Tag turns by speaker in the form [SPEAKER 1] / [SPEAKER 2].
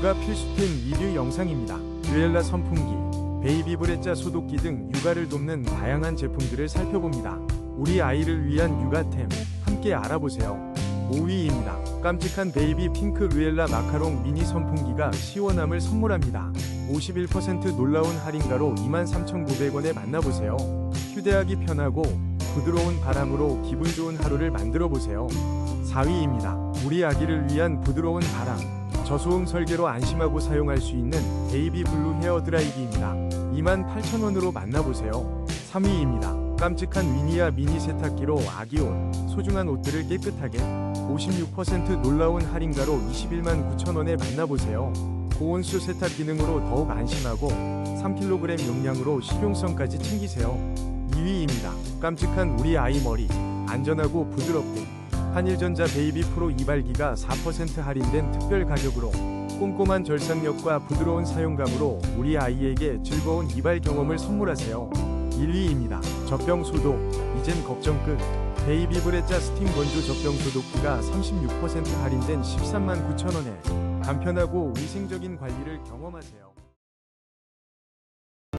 [SPEAKER 1] 육아 필수템 리뷰 영상입니다. 류엘라 선풍기, 베이비 브레자 소독기 등 육아를 돕는 다양한 제품들을 살펴봅니다. 우리 아이를 위한 육아템 함께 알아보세요. 5위입니다. 깜찍한 베이비 핑크 류엘라 마카롱 미니 선풍기가 시원함을 선물합니다. 51% 놀라운 할인가로 23,900원에 만나보세요. 휴대하기 편하고 부드러운 바람으로 기분 좋은 하루를 만들어보세요. 4위입니다. 우리 아기를 위한 부드러운 바람, 저소음 설계로 안심하고 사용할 수 있는 베이비 블루 헤어 드라이기입니다. 28,000원으로 만나보세요. 3위입니다. 깜찍한 위니아 미니 세탁기로 아기 옷, 소중한 옷들을 깨끗하게 56% 놀라운 할인가로 219,000원에 만나보세요. 고온수 세탁 기능으로 더욱 안심하고 3kg 용량으로 실용성까지 챙기세요. 2위입니다. 깜찍한 우리 아이 머리, 안전하고 부드럽게 한일전자 베이비 프로 이발기가 4% 할인된 특별 가격으로 꼼꼼한 절삭력과 부드러운 사용감으로 우리 아이에게 즐거운 이발 경험을 선물하세요. 1위입니다. 젖병 소독, 이젠 걱정 끝. 베이비 브레자 스팀 건조 젖병 소독기가 36% 할인된 139,000원에 간편하고 위생적인 관리를 경험하세요.